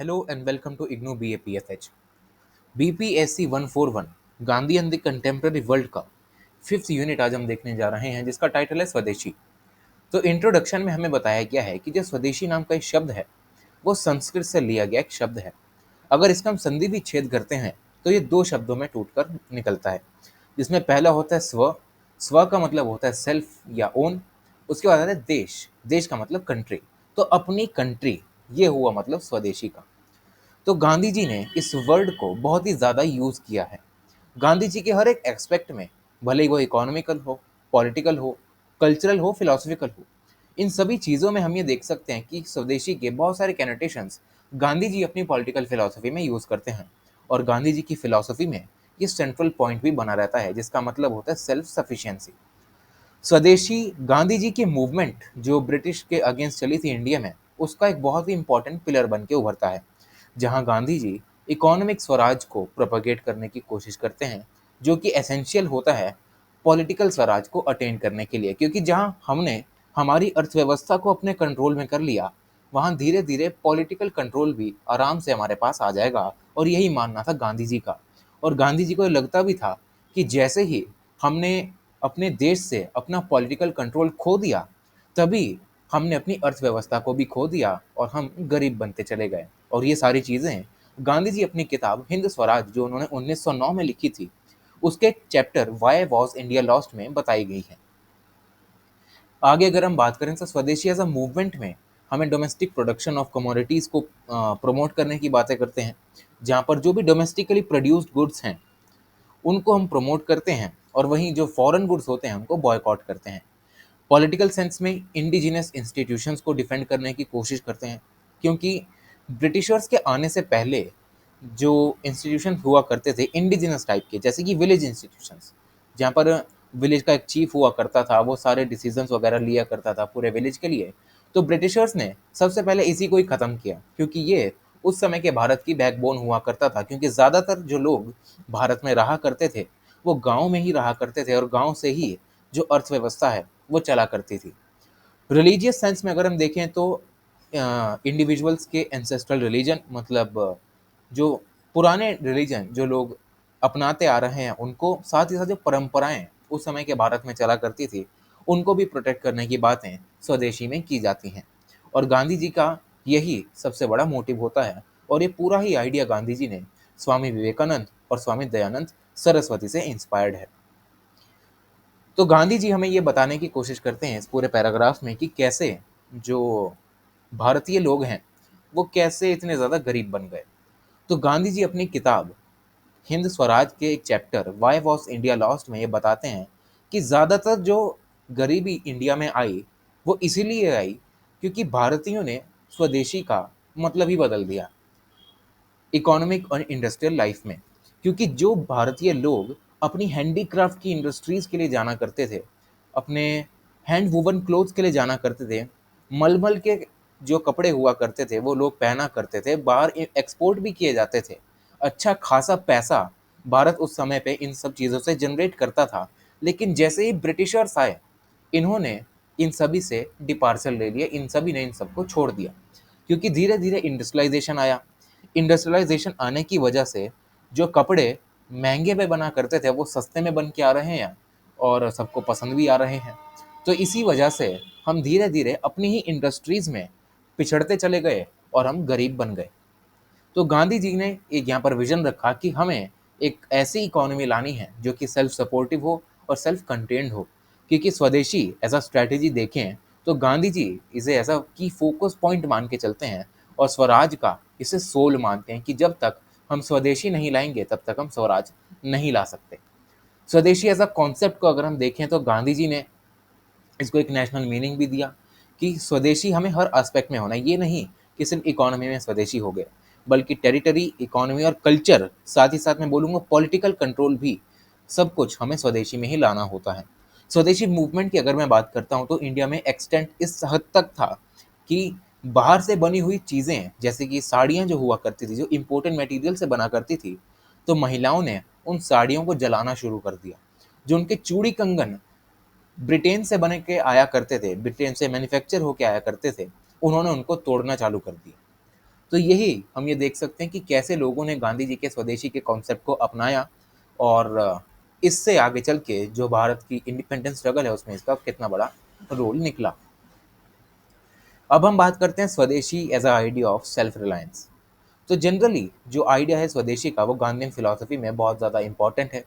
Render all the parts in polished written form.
Hello and welcome to IGNOU BAPSH. BPSC 141 Gandhi and the contemporary world का fifth unit आज हम देखने जा रहे हैं जिसका टाइटल है स्वदेशी। तो इंट्रोडक्शन में हमें बताया गया है कि जो स्वदेशी नाम का एक शब्द है वो संस्कृत से लिया गया एक शब्द है। अगर इसका हम संधि भी छेद करते हैं तो ये दो शब्दों में टूटकर निकलता है, जिसमें पहला होता है स्व। स्व का मतलब होता है सेल्फ या ओन। उसके बाद आता है देश। देश का मतलब कंट्री। तो अपनी कंट्री, ये हुआ मतलब स्वदेशी का। तो गांधी जी ने इस वर्ड को बहुत ही ज़्यादा यूज़ किया है। गांधी जी के हर एक एस्पेक्ट में, भले ही वो इकोनॉमिकल हो, पॉलिटिकल हो, कल्चरल हो, फिलोसफिकल हो, इन सभी चीज़ों में हम ये देख सकते हैं कि स्वदेशी के बहुत सारे कैनोटेशंस गांधी जी अपनी पॉलिटिकल फिलोसफी में यूज़ करते हैं। और गांधी जी की फिलोसफी में ये सेंट्रल पॉइंट भी बना रहता है, जिसका मतलब होता है सेल्फ सफिशिएंसी। स्वदेशी गांधी जी की मूवमेंट जो ब्रिटिश के अगेंस्ट चली थी इंडिया में, उसका एक बहुत ही इंपॉर्टेंट पिलर बन के उभरता है, जहां गांधी जी इकोनॉमिक स्वराज को प्रोपेगेट करने की कोशिश करते हैं, जो कि एसेंशियल होता है पॉलिटिकल स्वराज को अटेन करने के लिए। क्योंकि जहां हमने हमारी अर्थव्यवस्था को अपने कंट्रोल में कर लिया, वहां धीरे धीरे पॉलिटिकल कंट्रोल भी आराम से हमारे पास आ जाएगा। और यही मानना था गांधी जी का। और गांधी जी को ये लगता भी था कि जैसे ही हमने अपने देश से अपना पॉलिटिकल कंट्रोल खो दिया, तभी हमने अपनी अर्थव्यवस्था को भी खो दिया और हम गरीब बनते चले गए। और ये सारी चीज़ें गांधी जी अपनी किताब हिंद स्वराज जो उन्होंने 1909 में लिखी थी, उसके chapter why was India lost में बताई गई है। आगे अगर हम बात करें तो स्वदेशी एज अ मूवमेंट में हमें डोमेस्टिक प्रोडक्शन ऑफ कमोडिटीज़ को प्रमोट करने की बातें करते हैं, जहाँ पर जो भी डोमेस्टिकली प्रोड्यूस्ड गुड्स हैं उनको हम प्रमोट करते हैं, और वहीं जो फॉरेन गुड्स होते हैं उनको बॉयकॉट करते हैं। पॉलिटिकल सेंस में इंडिजिनस इंस्टीट्यूशंस को डिफेंड करने की कोशिश करते हैं, क्योंकि ब्रिटिशर्स के आने से पहले जो इंस्टीट्यूशन हुआ करते थे इंडिजिनस टाइप के, जैसे कि विलेज इंस्टीट्यूशंस, जहाँ पर विलेज का एक चीफ हुआ करता था, वो सारे डिसीजंस वगैरह लिया करता था पूरे विलेज के लिए। तो ब्रिटिशर्स ने सबसे पहले इसी को ही ख़त्म किया, क्योंकि ये उस समय के भारत की बैकबोन हुआ करता था। क्योंकि ज़्यादातर जो लोग भारत में रहा करते थे वो गांव में ही रहा करते थे, और गांव से ही जो अर्थव्यवस्था है वो चला करती थी। रिलीजियस सेंस में अगर हम देखें तो इंडिविजुअल्स के एंसेस्ट्रल रिलीजन, मतलब जो पुराने रिलीजन जो लोग अपनाते आ रहे हैं उनको, साथ ही साथ जो परंपराएं उस समय के भारत में चला करती थी, उनको भी प्रोटेक्ट करने की बातें स्वदेशी में की जाती हैं। और गांधी जी का यही सबसे बड़ा मोटिव होता है। और ये पूरा ही आइडिया गांधी जी ने स्वामी विवेकानंद और स्वामी दयानंद सरस्वती से इंस्पायर्ड है। तो गांधी जी हमें ये बताने की कोशिश करते हैं इस पूरे पैराग्राफ में कि कैसे जो भारतीय लोग हैं वो कैसे इतने ज़्यादा गरीब बन गए। तो गांधी जी अपनी किताब हिंद स्वराज के एक chapter why was India lost में ये बताते हैं कि ज़्यादातर जो गरीबी इंडिया में आई वो इसीलिए आई क्योंकि भारतीयों ने स्वदेशी का मतलब ही बदल दिया इकोनॉमिक और इंडस्ट्रियल लाइफ में। क्योंकि जो भारतीय लोग अपनी हैंडीक्राफ्ट की इंडस्ट्रीज के लिए जाना करते थे, अपने हैंड वुवन क्लोथ्स के लिए जाना करते थे, मलमल के जो कपड़े हुआ करते थे वो लोग पहना करते थे, बाहर एक्सपोर्ट भी किए जाते थे। अच्छा खासा पैसा भारत उस समय पे इन सब चीज़ों से जनरेट करता था। लेकिन जैसे ही ब्रिटिशर्स आए, इन्होंने इन सभी से डिपार्चर ले लिया, इन सभी ने इन सबको छोड़ दिया। क्योंकि धीरे धीरे इंडस्ट्रियलाइजेशन आया। इंडस्ट्रियलाइजेशन आने की वजह से जो कपड़े महंगे में बना करते थे वो सस्ते में बन के आ रहे हैं और सबको पसंद भी आ रहे हैं। तो इसी वजह से हम धीरे धीरे अपनी ही इंडस्ट्रीज में पिछड़ते चले गए और हम गरीब बन गए। तो गांधी जी ने एक यहाँ पर विजन रखा कि हमें एक ऐसी इकोनॉमी लानी है जो कि सेल्फ सपोर्टिव हो और सेल्फ कंटेन्ड हो। क्योंकि स्वदेशी एज अ स्ट्रैटेजी देखें तो गांधी जी इसे ऐसा की फोकस पॉइंट मान के चलते हैं, और स्वराज का इसे सोल मानते हैं कि जब तक हम स्वदेशी नहीं लाएंगे तब तक हम स्वराज नहीं ला सकते। स्वदेशी एज अ कॉन्सेप्ट को अगर हम देखें तो गांधी जी ने इसको एक नेशनल मीनिंग भी दिया कि स्वदेशी हमें हर एस्पेक्ट में होना है। ये नहीं कि सिर्फ इकोनॉमी में स्वदेशी हो गए, बल्कि टेरिटरी, इकोनॉमी और कल्चर, साथ ही साथ मैं बोलूँगा पॉलिटिकल कंट्रोल भी, सब कुछ हमें स्वदेशी में ही लाना होता है। स्वदेशी मूवमेंट की अगर मैं बात करता हूँ तो इंडिया में एक्सटेंट इस हद तक था कि बाहर से बनी हुई चीज़ें, जैसे कि साड़ियाँ जो हुआ करती थी, जो इम्पोर्टेंट मटेरियल से बना करती थी, तो महिलाओं ने उन साड़ियों को जलाना शुरू कर दिया। जो उनके चूड़ी कंगन ब्रिटेन से बने के आया करते थे, ब्रिटेन से मैन्युफैक्चर होके आया करते थे, उन्होंने उनको तोड़ना चालू कर दिया। तो यही हम ये देख सकते हैं कि कैसे लोगों ने गांधी जी के स्वदेशी के कॉन्सेप्ट को अपनाया और इससे आगे चल के जो भारत की इंडिपेंडेंस स्ट्रगल है उसमें इसका कितना बड़ा रोल निकला। अब हम बात करते हैं swadeshi as a idea of self reliance. तो जनरली जो आइडिया है स्वदेशी का वो गांधीयन फिलॉसफी में बहुत ज़्यादा इंपॉर्टेंट है,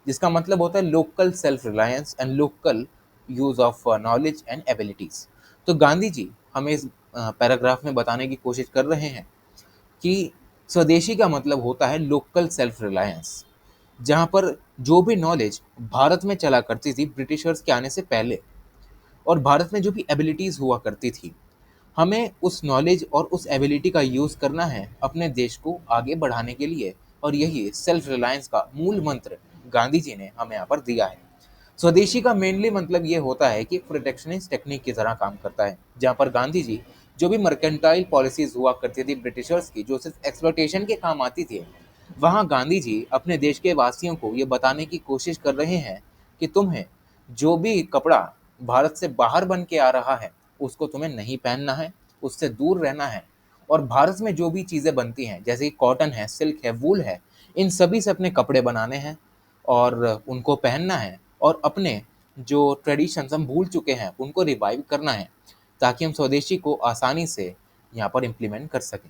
जिसका मतलब होता है local self reliance and local use of knowledge and abilities. तो गांधी जी हमें इस पैराग्राफ में बताने की कोशिश कर रहे हैं कि स्वदेशी का मतलब होता है लोकल सेल्फ रिलायंस, जहाँ पर जो भी नॉलेज भारत में चला करती थी ब्रिटिशर्स के आने से पहले, और भारत में जो भी एबिलिटीज़ हुआ करती थी, हमें उस नॉलेज और उस एबिलिटी का यूज़ करना है अपने देश को आगे बढ़ाने के लिए। और यही सेल्फ रिलायंस का मूल मंत्र गांधी जी ने हमें यहाँ पर दिया है। स्वदेशी का मेनली मतलब ये होता है कि प्रोटेक्शनिस्ट टेक्निक की तरह काम करता है, जहाँ पर गांधी जी जो भी मर्केंटाइल पॉलिसीज हुआ करती थी ब्रिटिशर्स की, जो सिर्फ एक्सप्लॉयटेशन के काम आती थी, वहाँ गांधी जी अपने देश के वासियों को ये बताने की कोशिश कर रहे हैं कि तुम्हें जो भी कपड़ा भारत से बाहर बन के आ रहा है उसको तुम्हें नहीं पहनना है, उससे दूर रहना है। और भारत में जो भी चीज़ें बनती हैं जैसे कि कॉटन है, सिल्क है, वूल है, इन सभी से अपने कपड़े बनाने हैं और उनको पहनना है और अपने जो ट्रेडिशंस हम भूल चुके हैं उनको रिवाइव करना है, ताकि हम स्वदेशी को आसानी से यहाँ पर इम्प्लीमेंट कर सकें।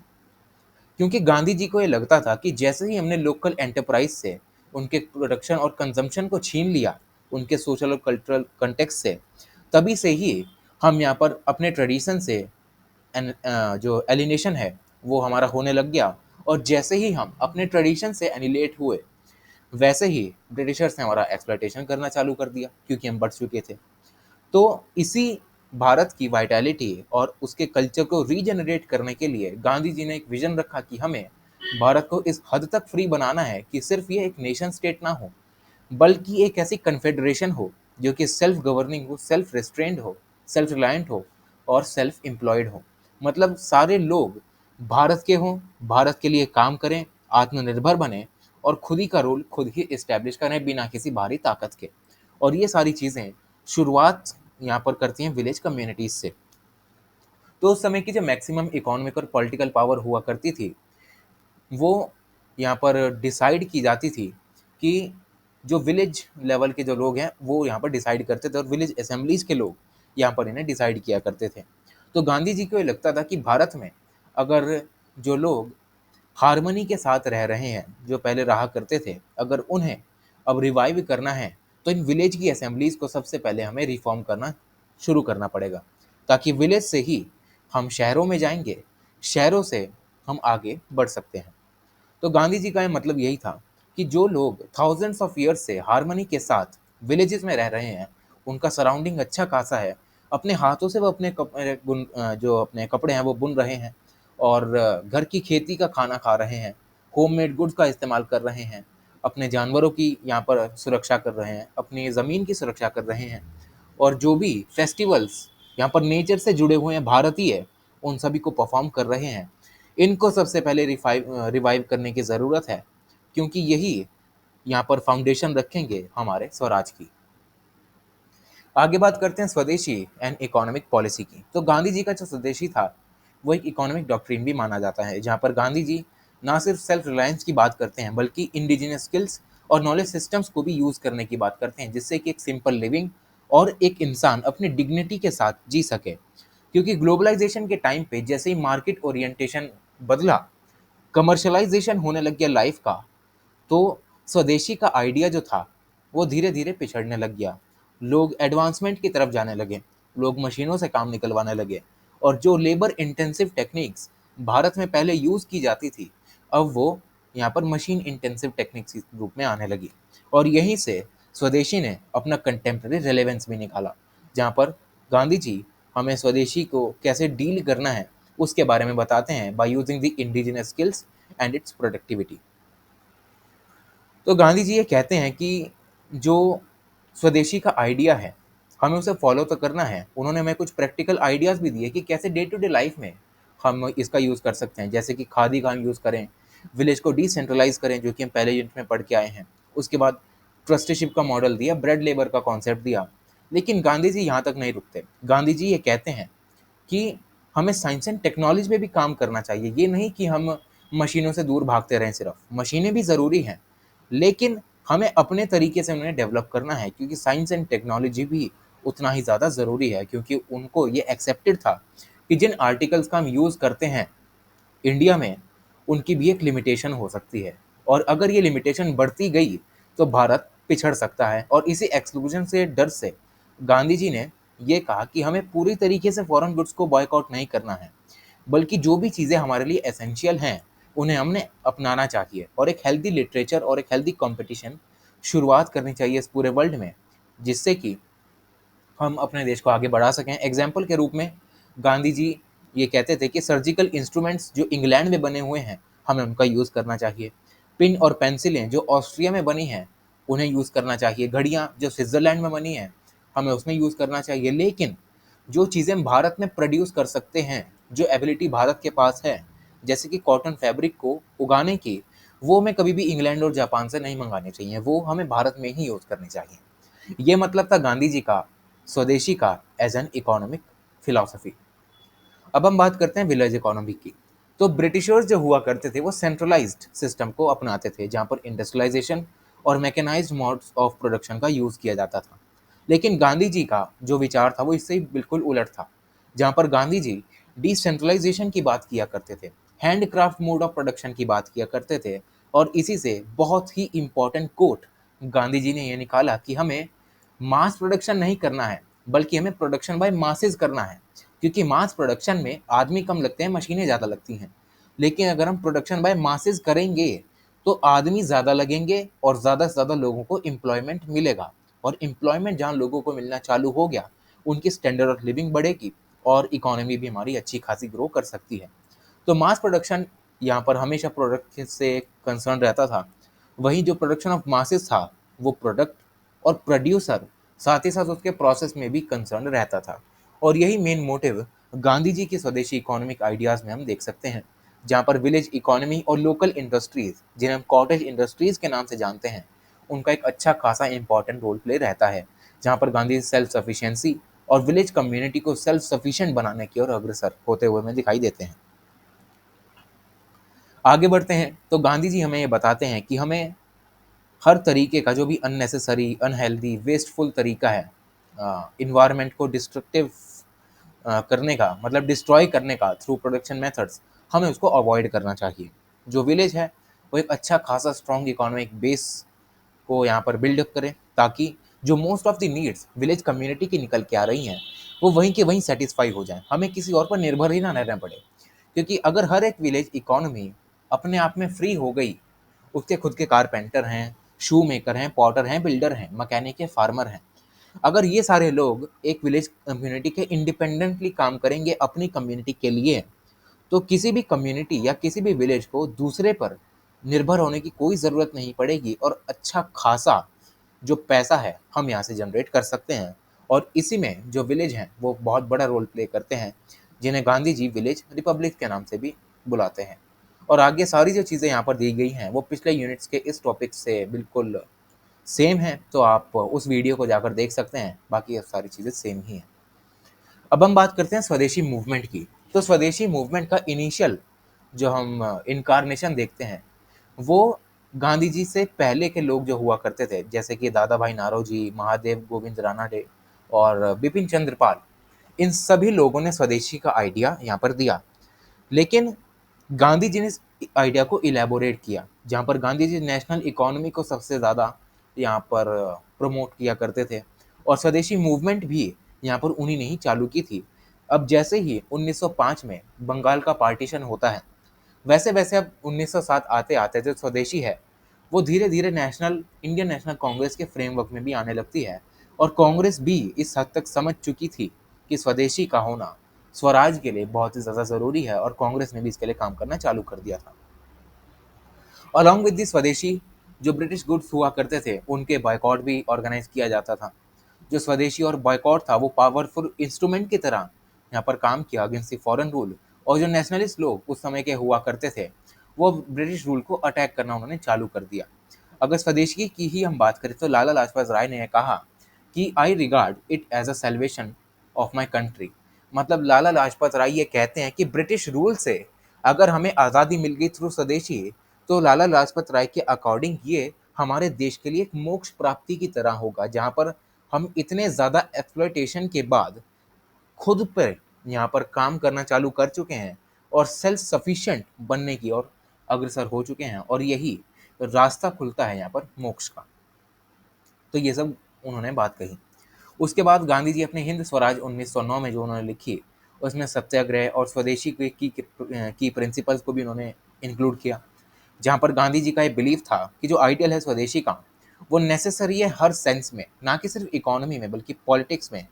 क्योंकि गांधी जी को ये लगता था कि जैसे ही हमने लोकल एंटरप्राइज से उनके प्रोडक्शन और कंजम्पशन को छीन लिया, उनके सोशल और कल्चरल कंटेक्स्ट से, तभी से ही हम यहाँ पर अपने ट्रेडिशन से जो एलिनेशन है वो हमारा होने लग गया। और जैसे ही हम अपने ट्रेडिशन से एनिलेट हुए, वैसे ही ब्रिटिशर्स ने हमारा एक्सप्लॉयटेशन करना चालू कर दिया, क्योंकि हम बढ़ चुके थे। तो इसी भारत की वाइटैलिटी और उसके कल्चर को रीजनरेट करने के लिए गांधी जी ने एक विजन रखा कि हमें भारत को इस हद तक फ्री बनाना है कि सिर्फ ये एक नेशन स्टेट ना हो, बल्कि एक ऐसी कन्फेडरेशन हो जो कि सेल्फ गवर्निंग हो, सेल्फ रेस्ट्रेंड हो, सेल्फ रिलायंट हो और सेल्फ एम्प्लॉयड हो। मतलब सारे लोग भारत के हों, भारत के लिए काम करें, आत्मनिर्भर बने और खुद ही का रोल खुद ही इस्टेब्लिश करें बिना किसी बाहरी ताकत के। और ये सारी चीज़ें शुरुआत यहाँ पर करती हैं विलेज कम्युनिटीज़ से। तो उस समय की जो मैक्सिमम इकोनॉमिक और पॉलिटिकल पावर हुआ करती थी, वो यहाँ पर डिसाइड की जाती थी कि जो विलेज लेवल के जो लोग हैं वो यहाँ पर डिसाइड करते थे और विलेज असेंबलीज के लोग यहाँ पर इन्हें डिसाइड किया करते थे। तो गांधी जी को ये लगता था कि भारत में अगर जो लोग हार्मनी के साथ रह रहे हैं, जो पहले रहा करते थे, अगर उन्हें अब रिवाइव करना है तो इन विलेज की असेंबलीज को सबसे पहले हमें रिफॉर्म करना शुरू करना पड़ेगा, ताकि विलेज से ही हम शहरों में जाएंगे, शहरों से हम आगे बढ़ सकते हैं। तो गांधी जी का ये मतलब यही था कि जो लोग थाउजेंड्स ऑफ ईयर्स से हार्मनी के साथ विलेजेस में रह रहे हैं, उनका सराउंडिंग अच्छा खासा है, अपने हाथों से वो अपने जो अपने कपड़े हैं वो बुन रहे हैं और घर की खेती का खाना खा रहे हैं, होममेड गुड्स का इस्तेमाल कर रहे हैं, अपने जानवरों की यहाँ पर सुरक्षा कर रहे हैं, अपनी ज़मीन की सुरक्षा कर रहे हैं, और जो भी फेस्टिवल्स यहाँ पर नेचर से जुड़े हुए हैं भारतीय, उन सभी को परफॉर्म कर रहे हैं। इनको सबसे पहले रिवाइव करने की ज़रूरत है, क्योंकि यही यहाँ पर फाउंडेशन रखेंगे हमारे स्वराज की। आगे बात करते हैं स्वदेशी एंड इकोनॉमिक पॉलिसी की। तो गांधी जी का जो स्वदेशी था वो एक इकोनॉमिक डॉक्ट्रिन भी माना जाता है, जहाँ पर गांधी जी ना सिर्फ सेल्फ रिलायंस की बात करते हैं बल्कि इंडिजिनस स्किल्स और नॉलेज सिस्टम्स को भी यूज़ करने की बात करते हैं, जिससे कि एक सिंपल लिविंग और एक इंसान अपनी डिग्निटी के साथ जी सके। क्योंकि ग्लोबलाइजेशन के टाइम पे जैसे ही मार्केट ओरिएंटेशन बदला, कमर्शलाइजेशन होने लग गया लाइफ का, तो स्वदेशी का आइडिया जो था वो धीरे धीरे पिछड़ने लग गया। लोग एडवांसमेंट की तरफ जाने लगे, लोग मशीनों से काम निकलवाने लगे, और जो लेबर इंटेंसिव टेक्निक्स भारत में पहले यूज़ की जाती थी, अब वो यहाँ पर मशीन इंटेंसिव टेक्निक्स के रूप में आने लगी। और यहीं से स्वदेशी ने अपना कंटेम्प्रेरी रेलेवेंस भी निकाला, जहाँ पर गांधी जी हमें स्वदेशी को कैसे डील करना है उसके बारे में बताते हैं by using the indigenous skills and it's productivity. तो गांधी जी ये कहते हैं कि जो स्वदेशी का आइडिया है हमें उसे फॉलो तो करना है। उन्होंने हमें कुछ प्रैक्टिकल आइडियाज़ भी दिए कि कैसे डे टू डे लाइफ में हम इसका यूज़ कर सकते हैं, जैसे कि खादी का हम यूज़ करें, विलेज को डिसेंट्रलाइज करें, जो कि हम पहले यूनिट में पढ़ के आए हैं। उसके बाद ट्रस्टीशिप का मॉडल दिया, ब्रेड लेबर का कॉन्सेप्ट दिया। लेकिन गांधी जी यहाँ तक नहीं रुकते। गांधी जी ये कहते हैं कि हमें साइंस एंड टेक्नोलॉजी पे भी काम करना चाहिए। ये नहीं कि हम मशीनों से दूर भागते रहें सिर्फ। मशीनें भी ज़रूरी हैं, लेकिन हमें अपने तरीके से उन्हें डेवलप करना है, क्योंकि साइंस एंड टेक्नोलॉजी भी उतना ही ज़्यादा ज़रूरी है, क्योंकि उनको ये एक्सेप्टेड था कि जिन आर्टिकल्स का हम यूज़ करते हैं इंडिया में, उनकी भी एक लिमिटेशन हो सकती है, और अगर ये लिमिटेशन बढ़ती गई तो भारत पिछड़ सकता है। और इसी एक्सक्लूजन से डर से गांधी जी ने ये कहा कि हमें पूरी तरीके से फॉरेन गुड्स को बॉयकॉट नहीं करना है, बल्कि जो भी चीज़ें हमारे लिए एसेंशियल हैं उन्हें हमने अपनाना चाहिए, और एक हेल्दी लिटरेचर और एक हेल्दी कंपटीशन शुरुआत करनी चाहिए इस पूरे वर्ल्ड में, जिससे कि हम अपने देश को आगे बढ़ा सकें। एग्जाम्पल के रूप में गांधी जी ये कहते थे कि सर्जिकल इंस्ट्रूमेंट्स जो इंग्लैंड में बने हुए हैं, हमें उनका यूज़ करना चाहिए। पिन और पेंसिलें जो ऑस्ट्रिया में बनी हैं, उन्हें यूज़ करना चाहिए। घड़ियाँ जो स्विट्ज़रलैंड में बनी हैं, हमें उसमें यूज़ करना चाहिए। लेकिन जो चीज़ें हम भारत में प्रोड्यूस कर सकते हैं, जो एबिलिटी भारत के पास है, जैसे कि कॉटन फैब्रिक को उगाने की, वो हमें कभी भी इंग्लैंड और जापान से नहीं मंगाने चाहिए, वो हमें भारत में ही यूज़ करनी चाहिए। ये मतलब था गांधी जी का स्वदेशी का एज एन इकोनॉमिक फिलॉसफी। अब हम बात करते हैं विलेज इकोनॉमी की। तो ब्रिटिशर्स जो हुआ करते थे वो सेंट्रलाइज्ड सिस्टम को अपनाते थे, जहाँ पर इंडस्ट्रियलाइजेशन और मैकेनाइज्ड मोड्स ऑफ प्रोडक्शन का यूज़ किया जाता था। लेकिन गांधी जी का जो विचार था वो इससे ही बिल्कुल उलट था, जहाँ पर गांधी जी डिसेंट्रलाइजेशन की बात किया करते थे, हैंडक्राफ्ट मोड ऑफ प्रोडक्शन की बात किया करते थे। और इसी से बहुत ही इंपॉर्टेंट कोट गांधी जी ने ये निकाला कि हमें मास प्रोडक्शन नहीं करना है, बल्कि हमें प्रोडक्शन बाय मासेस करना है, क्योंकि मास प्रोडक्शन में आदमी कम लगते हैं, मशीनें ज़्यादा लगती हैं। लेकिन अगर हम प्रोडक्शन बाय मासेस करेंगे तो आदमी ज़्यादा लगेंगे और ज़्यादा से ज़्यादा लोगों को एम्प्लॉयमेंट मिलेगा, और एम्प्लॉयमेंट जहाँ लोगों को मिलना चालू हो गया, उनकी स्टैंडर्ड ऑफ लिविंग बढ़ेगी और इकोनॉमी भी हमारी अच्छी खासी ग्रो कर सकती है। तो मास प्रोडक्शन यहाँ पर हमेशा प्रोडक्ट से कंसर्न रहता था। वहीं जो प्रोडक्शन ऑफ मासेस था, वो प्रोडक्ट और प्रोड्यूसर साथ ही साथ उसके प्रोसेस में भी कंसर्न रहता था। और यही मेन मोटिव गांधी जी की स्वदेशी इकोनॉमिक आइडियाज़ में हम देख सकते हैं, जहाँ पर विलेज इकोनॉमी और लोकल इंडस्ट्रीज़, जिन्हें हम कॉटेज इंडस्ट्रीज़ के नाम से जानते हैं, उनका एक अच्छा खासा इंपॉर्टेंट रोल प्ले रहता है, जहाँ पर गांधी सेल्फ सफिशिएंसी और विलेज कम्युनिटी को सेल्फ सफिशिएंट बनाने की ओर अग्रसर होते हुए हमें दिखाई देते हैं। आगे बढ़ते हैं तो गांधी जी हमें ये बताते हैं कि हमें हर तरीके का जो भी अननेसेसरी, अनहेल्दी, वेस्टफुल तरीका है इन्वायरमेंट को डिस्ट्रक्टिव करने का, मतलब डिस्ट्रॉय करने का थ्रू प्रोडक्शन मेथड्स, हमें उसको अवॉइड करना चाहिए। जो विलेज है वो एक अच्छा खासा स्ट्रॉन्ग इकोनॉमिक बेस को यहाँ पर बिल्डअप करें, ताकि जो most of the needs village community की निकल के आ रही हैं, वो वहीं के वहीं सेटिस्फाई हो जाएं, हमें किसी और पर निर्भर ही ना रहना पड़े। क्योंकि अगर हर एक विलेज इकोनॉमी अपने आप में फ्री हो गई, उसके खुद के कारपेंटर हैं, शू मेकर हैं, पॉटर हैं, बिल्डर हैं, मैकेनिक हैं, फार्मर हैं, अगर ये सारे लोग एक विलेज कम्युनिटी के इंडिपेंडेंटली काम करेंगे अपनी कम्युनिटी के लिए, तो किसी भी कम्युनिटी या किसी भी विलेज को दूसरे पर निर्भर होने की कोई ज़रूरत नहीं पड़ेगी, और अच्छा खासा जो पैसा है हम यहाँ से जनरेट कर सकते हैं। और इसी में जो विलेज हैं वो बहुत बड़ा रोल प्ले करते हैं, जिन्हें गांधी जी विलेज रिपब्लिक के नाम से भी बुलाते हैं। और आगे सारी जो चीज़ें यहाँ पर दी गई हैं वो पिछले यूनिट्स के इस टॉपिक से बिल्कुल सेम है, तो आप उस वीडियो को जाकर देख सकते हैं, बाकी ये सारी चीज़ें सेम ही हैं। अब हम बात करते हैं स्वदेशी मूवमेंट की। तो स्वदेशी मूवमेंट का इनिशियल जो हम इनकारनेशन देखते हैं, वो गांधी जी से पहले के लोग जो हुआ करते थे, जैसे कि दादा भाई नारोजी, महादेव गोविंद रानाडे और बिपिन चंद्र पाल, इन सभी लोगों ने स्वदेशी का आइडिया यहाँ पर दिया। लेकिन गांधी जी ने इस आइडिया को इलेबोरेट किया, जहाँ पर गांधी जी नेशनल इकोनॉमी को सबसे ज़्यादा यहाँ पर प्रमोट किया करते थे, और स्वदेशी मूवमेंट भी यहाँ पर उन्हीं ने ही चालू की थी। अब जैसे ही 1905 में बंगाल का पार्टीशन होता है, वैसे वैसे अब 1907 आते आते जो स्वदेशी है वो धीरे धीरे नेशनल इंडियन नेशनल कांग्रेस के फ्रेमवर्क में भी आने लगती है, और कांग्रेस भी इस हद तक समझ चुकी थी कि स्वदेशी का होना स्वराज के लिए बहुत ही ज़्यादा ज़रूरी है, और कांग्रेस ने भी इसके लिए काम करना चालू कर दिया था। अलॉन्ग विद द स्वदेशी, जो ब्रिटिश गुड्स हुआ करते थे उनके बॉयकॉट भी ऑर्गेनाइज किया जाता था। जो स्वदेशी और बॉयकॉट था वो पावरफुल इंस्ट्रूमेंट की तरह यहाँ पर काम किया अगेंस्ट द फॉरेन रूल, और जो नेशनलिस्ट लोग उस समय के हुआ करते थे वो ब्रिटिश रूल को अटैक करना उन्होंने चालू कर दिया। अगर स्वदेशी की ही हम बात करें तो लाला लाजपत राय ने कहा कि I regard it as a salvation of my country, मतलब लाला लाजपत राय ये कहते हैं कि ब्रिटिश रूल से अगर हमें आज़ादी मिल गई थ्रू स्वदेशी, तो लाला लाजपत राय के अकॉर्डिंग ये हमारे देश के लिए एक मोक्ष प्राप्ति की तरह होगा, जहाँ पर हम इतने ज़्यादा एक्सप्लॉयटेशन के बाद खुद पर यहाँ पर काम करना चालू कर चुके हैं और सेल्फ सफिशिएंट बनने की ओर अग्रसर हो चुके हैं, और यही रास्ता खुलता है यहाँ पर मोक्ष का। तो ये सब उन्होंने बात कही। उसके बाद गांधी जी अपने हिंद स्वराज 1909 में जो उन्होंने लिखी, उसमें सत्याग्रह और स्वदेशी की प्रिंसिपल्स को भी उन्होंने इंक्लूड किया, जहाँ पर गांधी जी का ये बिलीफ था कि जो आइडियल है स्वदेशी का, वो नेसेसरी है हर सेंस में, ना कि सिर्फ इकोनॉमी में बल्कि पॉलिटिक्स में,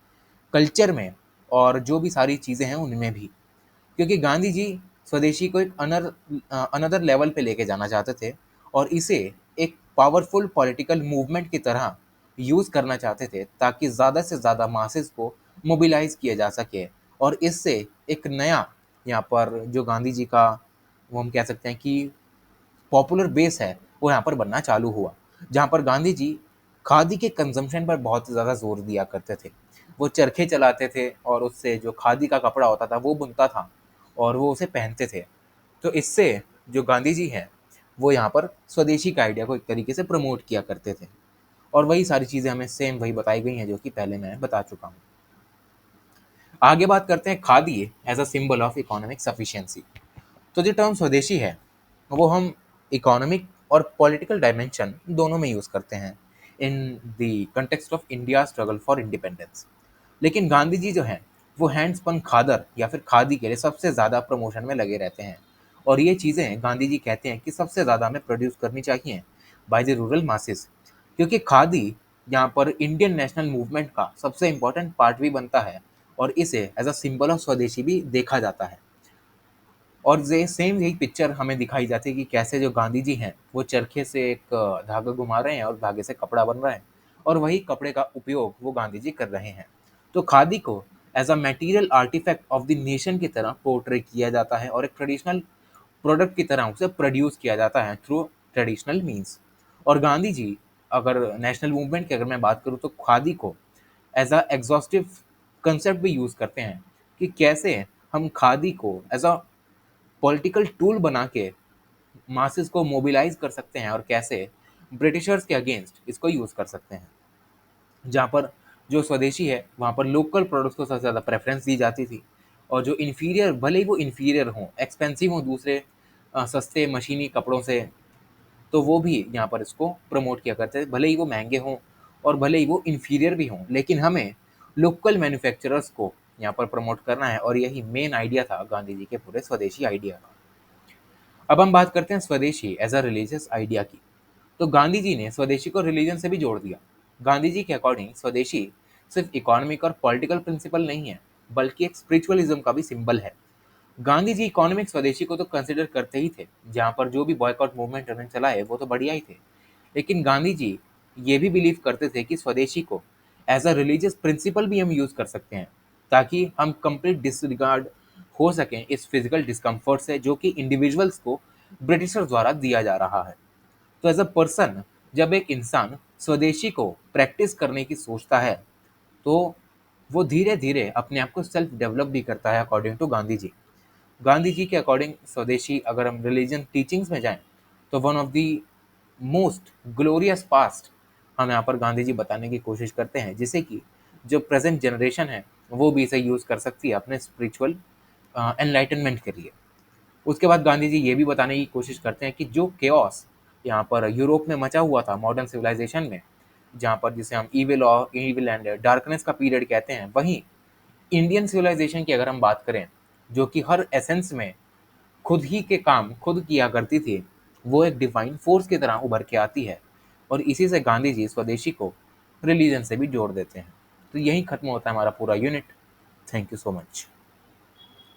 कल्चर में, और जो भी सारी चीज़ें हैं उनमें भी। क्योंकि गांधी जी स्वदेशी को एक अनदर लेवल पे लेके जाना चाहते थे और इसे एक पावरफुल पॉलिटिकल मूवमेंट की तरह यूज़ करना चाहते थे, ताकि ज़्यादा से ज़्यादा मासेस को मोबिलाइज किया जा सके, और इससे एक नया यहाँ पर जो गांधी जी का, वो हम कह सकते हैं कि पॉपुलर बेस है, वो यहाँ पर बनना चालू हुआ, जहाँ पर गांधी जी खादी के कंजम्पशन पर बहुत ज़्यादा जोर दिया करते थे। वो चरखे चलाते थे और उससे जो खादी का कपड़ा होता था वो बुनता था और वो उसे पहनते थे। तो इससे जो गांधी जी हैं, वो यहाँ पर स्वदेशी का आइडिया को एक तरीके से प्रमोट किया करते थे, और वही सारी चीज़ें हमें सेम वही बताई गई हैं जो कि पहले मैं बता चुका हूँ। आगे बात करते हैं khadi as a symbol of economic sufficiency. तो जो टर्म स्वदेशी है, वो हम इकोनॉमिक और पॉलिटिकल डायमेंशन दोनों में यूज़ करते हैं in the context of India struggle for independence. लेकिन गांधी जी जो हैं, वो हैंड स्पन खादर या फिर खादी के लिए सबसे ज़्यादा प्रमोशन में लगे रहते हैं, और ये चीज़ें गांधी जी कहते हैं कि सबसे ज़्यादा हमें प्रोड्यूस करनी चाहिए बाय द रूरल मासेस, क्योंकि खादी यहाँ पर इंडियन नेशनल मूवमेंट का सबसे इम्पोर्टेंट पार्ट भी बनता है, और इसे एज अ सिंबल ऑफ स्वदेशी भी देखा जाता है। और ये सेम यही पिक्चर हमें दिखाई जाती है कि कैसे जो गांधी जी हैं, वो चरखे से एक धागा घुमा रहे हैं और धागे से कपड़ा बन रहा है, और वही कपड़े का उपयोग वो गांधी जी कर रहे हैं। तो खादी को as a material artifact of the nation की तरह पोर्ट्रे किया जाता है, और एक ट्रेडिशनल प्रोडक्ट की तरह उसे प्रोड्यूस किया जाता है थ्रू ट्रेडिशनल मीन्स। और गांधी जी, अगर नेशनल मूवमेंट की अगर मैं बात करूँ, तो खादी को एज अ एग्जॉस्टिव कंसेप्ट भी यूज़ करते हैं कि कैसे हम खादी को एज अ पॉलिटिकल टूल बना के मासेस को मोबिलाइज कर सकते हैं, और कैसे ब्रिटिशर्स के अगेंस्ट इसको यूज़ कर सकते हैं। जहाँ पर जो स्वदेशी है, वहाँ पर लोकल प्रोडक्ट्स को सबसे ज़्यादा प्रेफरेंस दी जाती थी, और जो इन्फीरियर, भले ही वो इन्फीरियर हों, एक्सपेंसिव हों दूसरे सस्ते मशीनी कपड़ों से, तो वो भी यहाँ पर इसको प्रमोट किया करते थे, भले ही वो महंगे हों और भले ही वो इन्फीरियर भी हों, लेकिन हमें लोकल मैन्युफैक्चरर्स को यहाँ पर प्रमोट करना है, और यही मेन आइडिया था गांधी जी के पूरे स्वदेशी आइडिया का। अब हम बात करते हैं swadeshi as a religious idea की। तो गांधी जी ने स्वदेशी को रिलीजन से भी जोड़ दिया। गांधी जी के अकॉर्डिंग स्वदेशी सिर्फ इकोनॉमिक और पॉलिटिकल प्रिंसिपल नहीं है, बल्कि एक स्पिरिचुअलिज्म का भी सिंबल है। गांधी जी इकोनॉमिक स्वदेशी को तो कंसिडर करते ही थे, जहाँ पर जो भी बॉयकॉट मूवमेंट उन्होंने चलाए वो तो बढ़िया ही थे, लेकिन गांधी जी ये भी बिलीव करते थे कि स्वदेशी को एज अ रिलीजियस प्रिंसिपल भी हम यूज़ कर सकते हैं, ताकि हम कंप्लीट डिसरिगार्ड हो सकें इस फिजिकल डिस्कम्फर्ट से जो कि इंडिविजुअल्स को ब्रिटिशर्स द्वारा दिया जा रहा है। तो एज अ पर्सन, जब एक इंसान स्वदेशी को प्रैक्टिस करने की सोचता है, तो वो धीरे धीरे अपने आप को सेल्फ डेवलप भी करता है अकॉर्डिंग टू गांधी जी। गांधी जी के अकॉर्डिंग स्वदेशी, अगर हम रिलीजन टीचिंग्स में जाएं, तो one of the most glorious past हम यहाँ पर गांधी जी बताने की कोशिश करते हैं, जिसे कि जो प्रेजेंट जनरेशन है वो भी इसे यूज़ कर सकती है अपने स्पिरिचुअल एनलाइटनमेंट के लिए। उसके बाद गांधी जी ये भी बताने की कोशिश करते हैं कि जो केओस यहाँ पर यूरोप में मचा हुआ था मॉडर्न सिविलाइजेशन में, जहाँ पर जिसे हम ईविल एंड डार्कनेस का पीरियड कहते हैं, वहीं इंडियन सिविलाइजेशन की अगर हम बात करें, जो कि हर एसेंस में खुद ही के काम खुद किया करती थी, वो एक डिवाइन फोर्स की तरह उभर के आती है, और इसी से गांधी जी स्वदेशी को रिलीजन से भी जोड़ देते हैं। तो यही खत्म होता है हमारा पूरा unit. Thank you so much.